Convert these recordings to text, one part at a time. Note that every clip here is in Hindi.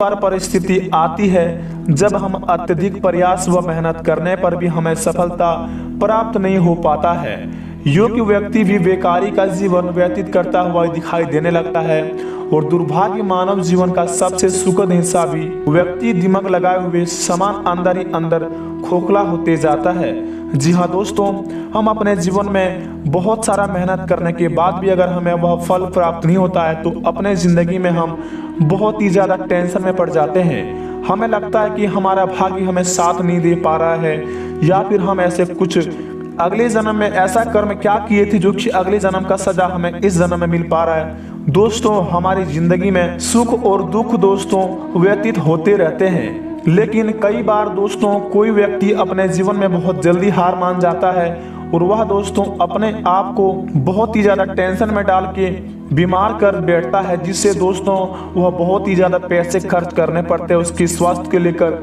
बार परिस्थिति आती है जब हम अत्यधिक प्रयास व मेहनत करने पर भी हमें सफलता प्राप्त नहीं हो पाता है। योग्य व्यक्ति भी बेकारी का जीवन व्यतीत करता हुआ दिखाई देने लगता है और दुर्भाग्य मानव जीवन का सबसे सुखद हिस्सा भी व्यक्ति दिमाग लगाए हुए समान अंदर ही अंदर खोखला होते जाता है। जी हाँ दोस्तों, हम अपने जीवन में बहुत सारा मेहनत करने के बाद भी अगर हमें वह फल प्राप्त नहीं होता है तो अपने ज़िंदगी में हम बहुत ही ज़्यादा टेंशन में पड़ जाते हैं। हमें लगता है कि हमारा भाग्य हमें साथ नहीं दे पा रहा है, या फिर हम ऐसे कुछ अगले जन्म में ऐसा कर्म क्या किए थे जो कि अगले जन्म का सजा हमें इस जन्म में मिल पा रहा है। दोस्तों, हमारी जिंदगी में सुख और दुख दोस्तों व्यतीत होते रहते हैं, लेकिन कई बार दोस्तों कोई व्यक्ति अपने जीवन में बहुत जल्दी हार मान जाता है और वह दोस्तों अपने आप को बहुत ही ज़्यादा टेंशन में डाल के बीमार कर बैठता है, जिससे दोस्तों वह बहुत ही ज़्यादा पैसे खर्च करने पड़ते हैं उसके स्वास्थ्य के लेकर।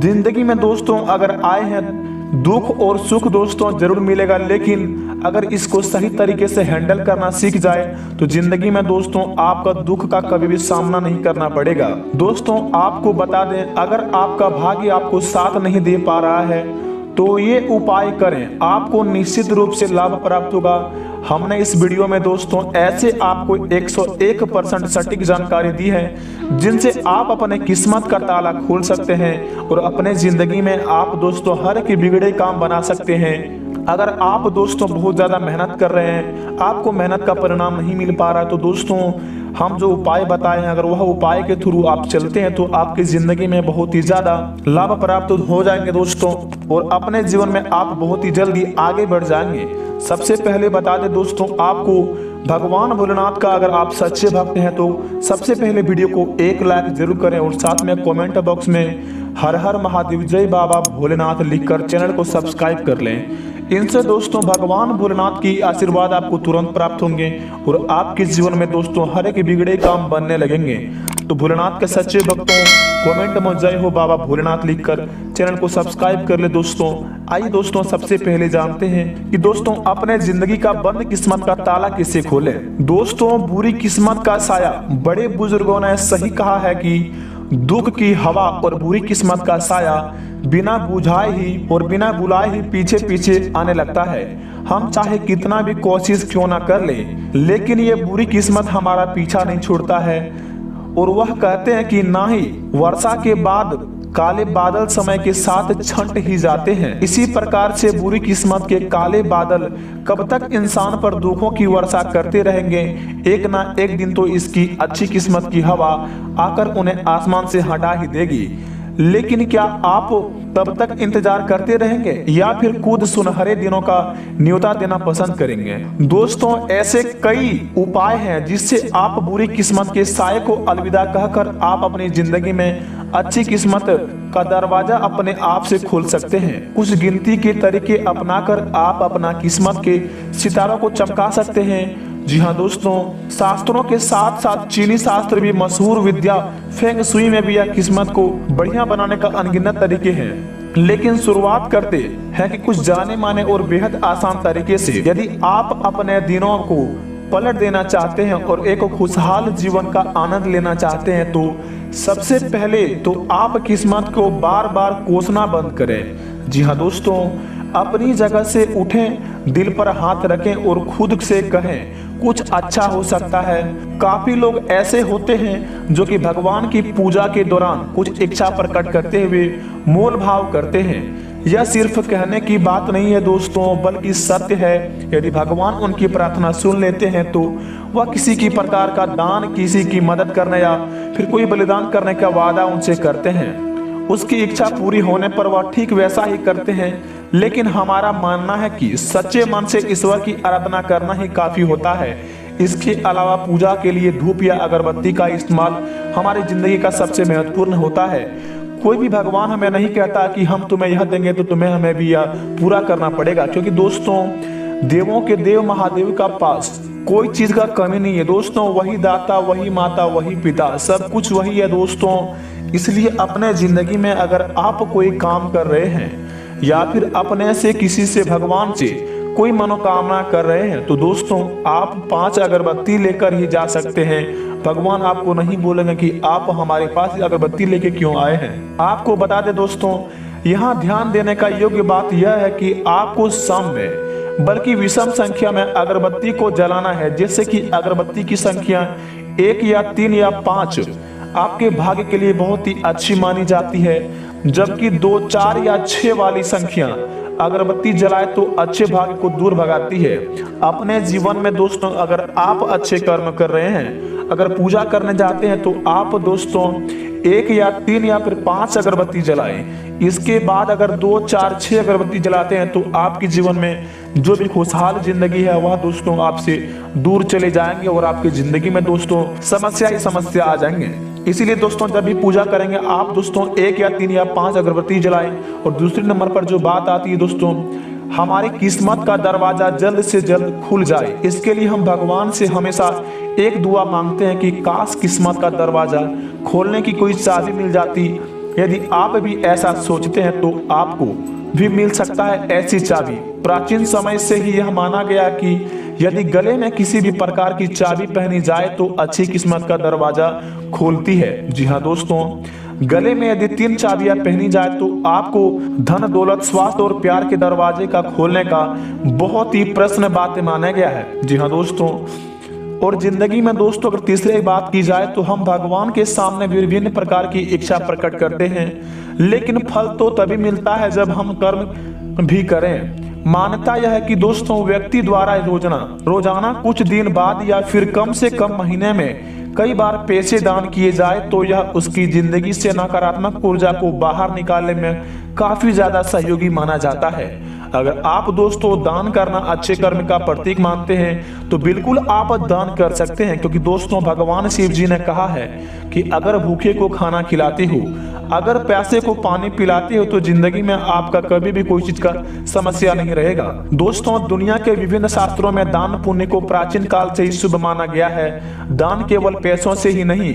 जिंदगी में दोस्तों अगर आए हैं दुख और सुख दोस्तों जरूर मिलेगा, लेकिन अगर इसको सही तरीके से हैंडल करना सीख जाए तो जिंदगी में दोस्तों आपका दुख का कभी भी सामना नहीं करना पड़ेगा। दोस्तों आपको बता दें, अगर आपका भाग्य आपको साथ नहीं दे पा रहा है तो ये उपाय करें, आपको निश्चित रूप से लाभ प्राप्त होगा। हमने इस वीडियो में दोस्तों ऐसे आपको 101% सटीक जानकारी दी है जिनसे आप अपने किस्मत का ताला खोल सकते हैं और अपने जिंदगी में आप दोस्तों हर एक बिगड़े काम बना सकते हैं। अगर आप दोस्तों बहुत ज़्यादा मेहनत कर रहे हैं, आपको मेहनत का परिणाम नहीं मिल पा रहा है, तो दोस्तों हम जो उपाय बताए हैं अगर वह उपाय के थ्रू आप चलते हैं तो आपकी ज़िंदगी में बहुत ही ज़्यादा लाभ प्राप्त हो जाएंगे दोस्तों, और अपने जीवन में आप बहुत ही जल्दी आगे बढ़ जाएंगे। सबसे पहले बता दें दोस्तों, आपको भगवान भोलेनाथ का अगर आप सच्चे भक्त हैं तो सबसे पहले वीडियो को 1 लाइक जरूर करें और साथ में कमेंट बॉक्स में हर हर महादेव जय बाबा भोलेनाथ लिखकर चैनल को सब्सक्राइब कर लें। इनसे दोस्तों भगवान भोलेनाथ की आशीर्वाद आपको तुरंत प्राप्त होंगे और आपके जीवन में दोस्तों हर एक बिगड़े काम बनने लगेंगे। तो भोलेनाथ के सच्चे भक्तों कमेंट में जय हो बाबा भोलेनाथ लिखकर चैनल को सब्सक्राइब कर ले दोस्तों। आइए दोस्तों सबसे पहले जानते हैं कि दोस्तों अपने जिंदगी का बंद किस्मत का ताला कैसे खोले। दोस्तों बुरी किस्मत का साया, बड़े बुजुर्गों ने सही कहा है कि दुख की हवा और बुरी किस्मत का साया बिना बुझाए ही और बिना बुलाए ही पीछे पीछे आने लगता है। हम चाहे कितना भी कोशिश क्यों ना कर ले, लेकिन ये बुरी किस्मत हमारा पीछा नहीं छोड़ता है। और वह कहते हैं कि ना ही वर्षा के बाद काले बादल समय के साथ छंट ही जाते हैं, इसी प्रकार से बुरी किस्मत के काले बादल कब तक इंसान पर दुखों की वर्षा करते रहेंगे, एक ना एक दिन तो इसकी अच्छी किस्मत की हवा आकर उन्हें आसमान से हटा ही देगी। लेकिन क्या आप तब तक इंतजार करते रहेंगे या फिर खुद सुनहरे दिनों का न्योता देना पसंद करेंगे। दोस्तों ऐसे कई उपाय हैं जिससे आप बुरी किस्मत के साये को अलविदा कहकर आप अपनी जिंदगी में अच्छी किस्मत का दरवाजा अपने आप से खोल सकते हैं। कुछ गिनती के तरीके अपनाकर आप अपना किस्मत के सितारों को चमका सकते हैं। जी हाँ दोस्तों, शास्त्रों के साथ साथ चीनी शास्त्र भी मशहूर विद्या फेंग शुई में भी यह किस्मत को बढ़िया बनाने का अनगिनत तरीके हैं। लेकिन शुरुआत करते हैं कि कुछ जाने माने और बेहद आसान तरीके से। यदि आप अपने दिनों को पलट देना चाहते हैं और एक खुशहाल जीवन का आनंद लेना चाहते हैं तो सबसे पहले तो आप किस्मत को बार बार कोसना बंद करें। जी हाँ दोस्तों, अपनी जगह से उठें, दिल पर हाथ रखें और खुद से कहें कुछ अच्छा हो सकता है। काफी लोग ऐसे होते हैं जो कि भगवान की पूजा के दौरान कुछ इच्छा प्रकट करते हुए मोल भाव करते हैं। यह सिर्फ कहने की बात नहीं है दोस्तों, बल्कि सत्य है। यदि भगवान उनकी प्रार्थना सुन लेते हैं तो वह किसी की प्रकार का दान, किसी की मदद करने या फिर कोई बलिदान करने का वादा उनसे करते हैं। उसकी इच्छा पूरी होने पर वह ठीक वैसा ही करते हैं। लेकिन हमारा मानना है कि सच्चे मन से ईश्वर की आराधना करना ही काफी होता है। इसके अलावा पूजा के लिए धूप या अगरबत्ती का इस्तेमाल हमारी जिंदगी का सबसे महत्वपूर्ण होता है। कोई भी भगवान हमें नहीं कहता कि हम तुम्हें यह देंगे तो तुम्हें हमें भी यह पूरा करना पड़ेगा, क्योंकि दोस्तों देवों के देव महादेव का पास कोई चीज का कमी नहीं है दोस्तों। वही दाता, वही माता, वही पिता, सब कुछ वही है दोस्तों। इसलिए अपने जिंदगी में अगर आप कोई काम कर रहे हैं या फिर अपने से किसी से भगवान से कोई मनोकामना कर रहे हैं तो दोस्तों आप 5 अगरबत्ती लेकर ही जा सकते हैं। भगवान आपको नहीं बोलेंगे कि आप हमारे पास अगरबत्ती लेके क्यों आए हैं। आपको बता दें दोस्तों, यहाँ ध्यान देने का योग्य बात यह है कि आपको सम में बल्कि विषम संख्या में अगरबत्ती को जलाना है, जैसे कि अगरबत्ती की संख्या 1 या 3 या 5 आपके भाग्य के लिए बहुत ही अच्छी मानी जाती है, जबकि 2, 4 या 6 वाली संख्या अगरबत्ती जलाए तो अच्छे भाग्य को दूर भगाती है। अपने जीवन में दोस्तों अगर आप अच्छे कर्म कर रहे हैं, अगर पूजा करने जाते हैं तो आप दोस्तों 1 या 3 या फिर 5 अगरबत्ती जलाएं। इसके बाद अगर 2, 4, 6 अगरबत्ती जलाते हैं तो आपके जीवन में जो भी खुशहाल जिंदगी है वह दोस्तों आपसे दूर चले जाएंगे और आपकी जिंदगी में दोस्तों समस्या ही समस्या आ जाएंगे। इसीलिए दोस्तों जब भी पूजा करेंगे आप दोस्तों 1 या 3 या 5 अगरबत्ती जलाएं। और दूसरे नंबर पर जो बात आती है दोस्तों, हमारी किस्मत का दरवाजा जल्द से जल्द खुल जाए, इसके लिए हम भगवान से हमेशा एक दुआ मांगते हैं कि काश किस्मत का दरवाजा खोलने की कोई चाबी मिल जाती। यदि आप भी ऐसा सोचते हैं तो आपको भी मिल सकता है ऐसी चाबी। प्राचीन समय से ही यह माना गया कि यदि गले में किसी भी प्रकार की चाबी पहनी जाए तो अच्छी किस्मत का दरवाजा खोलती है। जी हाँ दोस्तों, गले में यदि 3 चाबियां पहनी जाए तो आपको धन, दौलत, स्वास्थ्य और प्यार के दरवाजे का खोलने का बहुत ही प्रश्न बात माना गया है। जी हाँ दोस्तों, और जिंदगी में दोस्तों अगर तीसरी बात की जाए तो हम भगवान के सामने विभिन्न प्रकार की इच्छा प्रकट करते हैं, लेकिन फल तो तभी मिलता है जब हम कर्म भी करें। मान्यता यह है कि दोस्तों व्यक्ति द्वारा रोजाना कुछ दिन बाद या फिर कम से कम महीने में कई बार पैसे दान किए जाए तो यह उसकी जिंदगी से नकारात्मक ऊर्जा को बाहर निकालने में काफी ज्यादा सहयोगी माना जाता है। अगर आप दोस्तों दान करना अच्छे कर्म का प्रतीक मानते हैं तो बिल्कुल आप दान कर सकते हैं, क्योंकि दोस्तों भगवान शिव जी ने कहा है कि अगर भूखे को खाना खिलाते हो, अगर प्यासे को पानी पिलाते हो तो जिंदगी में आपका कभी भी कोई चीज का समस्या नहीं रहेगा। दोस्तों दुनिया के विभिन्न शास्त्रों में दान पुण्य को प्राचीन काल से ही शुभ माना गया है। दान केवल पैसों से ही नहीं,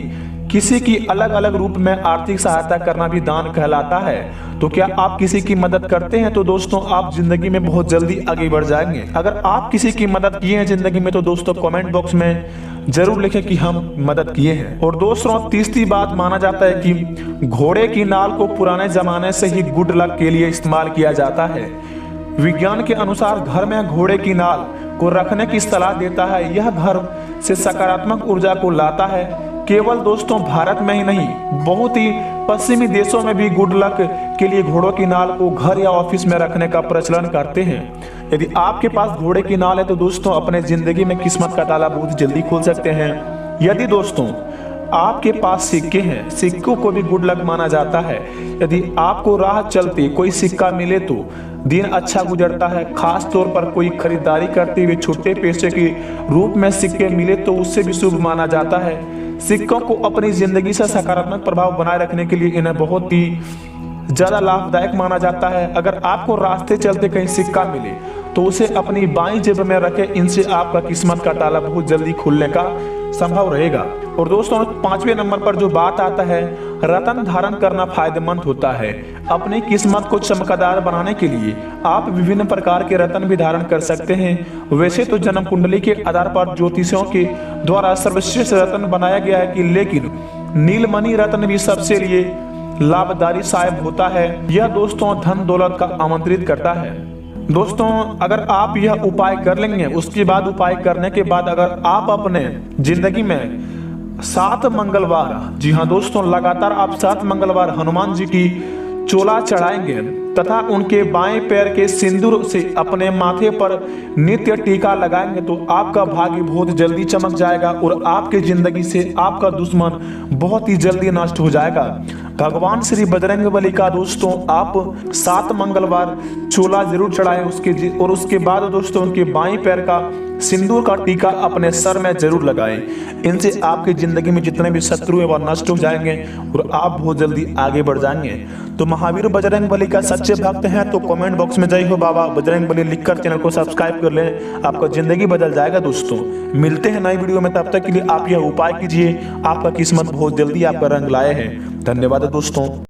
किसी की अलग अलग रूप में आर्थिक सहायता करना भी दान कहलाता है। तो क्या आप किसी की मदद करते हैं तो दोस्तों आप जिंदगी में बहुत जल्दी आगे बढ़ जाएंगे। अगर आप किसी की मदद किए हैं जिंदगी में तो दोस्तों कमेंट बॉक्स में जरूर लिखें कि हम मदद किए हैं। और दोस्तों तीसरी बात माना जाता है कि घोड़े की नाल को पुराने जमाने से ही गुड लक के लिए इस्तेमाल किया जाता है। विज्ञान के अनुसार घर में घोड़े की नाल को रखने की सलाह देता है। यह घर से सकारात्मक ऊर्जा को लाता है। केवल दोस्तों भारत में ही नहीं, बहुत ही पश्चिमी देशों में भी गुड लक के लिए घोड़ों की नाल को घर या ऑफिस में रखने का प्रचलन करते हैं। यदि आपके पास घोड़े की नाल है तो दोस्तों अपने जिंदगी में किस्मत का ताला बहुत जल्दी खोल सकते हैं। यदि दोस्तों आपके पास सिक्के हैं, सिक्कों को भी गुड लक माना जाता है। यदि आपको राह चलते कोई सिक्का मिले तो दिन अच्छा गुजरता है। खास तौर पर कोई खरीदारी करते हुए छोटे पैसे के रूप में सिक्के मिले तो उससे भी शुभ माना जाता है। सिक्कों को अपनी जिंदगी से सकारात्मक प्रभाव बनाए रखने के लिए इन्हें बहुत ही ज्यादा लाभदायक माना जाता है। अगर आपको रास्ते चलते कहीं सिक्का मिले तो उसे अपनी बाईं जेब में रखें। इनसे आपका किस्मत का ताला बहुत जल्दी खुलने का संभव रहेगा। और दोस्तों 5वें नंबर पर जो बात आता है, रत्न धारण करना फायदेमंद होता है। अपनी किस्मत को चमकदार बनाने के लिए आप विभिन्न प्रकार के रत्न भी धारण कर सकते हैं। वैसे तो जन्म कुंडली के आधार पर ज्योतिषियों के द्वारा सर्वश्रेष्ठ रत्न बनाया गया है कि लेकिन नीलमणि रत्न भी सबसे लिए लाभदायी साबित होता है। यह दोस्तों धन दौलत का आमंत्रित करता है। दोस्तों अगर आप यह उपाय कर लेंगे, उसके बाद उपाय करने के बाद अगर आप अपने जिंदगी में 7 मंगलवार, जी हाँ दोस्तों लगातार आप 7 मंगलवार हनुमान जी की चोला चढ़ाएंगे तथा उनके बाएं पैर के सिंदूर से अपने माथे पर नित्य टीका लगाएंगे तो आपका भाग्य बहुत जल्दी चमक जाएगा और आपके जिंदगी से आपका दुश्मन बहुत ही जल्दी नष्ट हो जाएगा। भगवान श्री बजरंगबली का दोस्तों आप 7 मंगलवार चोला जरूर चढ़ाएं और उसके बाद दोस्तों उनके बाएं पैर का सिंदूर का टीका अपने सर में जरूर लगाएं। इनसे आपकी जिंदगी में जितने भी शत्रु हैं वह नष्ट हो जाएंगे और आप बहुत जल्दी आगे बढ़ जाएंगे। तो महावीर बजरंगबली का सच्चे भक्त हैं तो कमेंट बॉक्स में जय हो बाबा बजरंगबली लिखकर चैनल को सब्सक्राइब कर लें। आपका जिंदगी बदल जाएगा। दोस्तों मिलते हैं नई वीडियो में, तब तक के लिए आप यह उपाय कीजिए। आपका किस्मत बहुत जल्दी आपका रंग लाए हैं। धन्यवाद दोस्तों।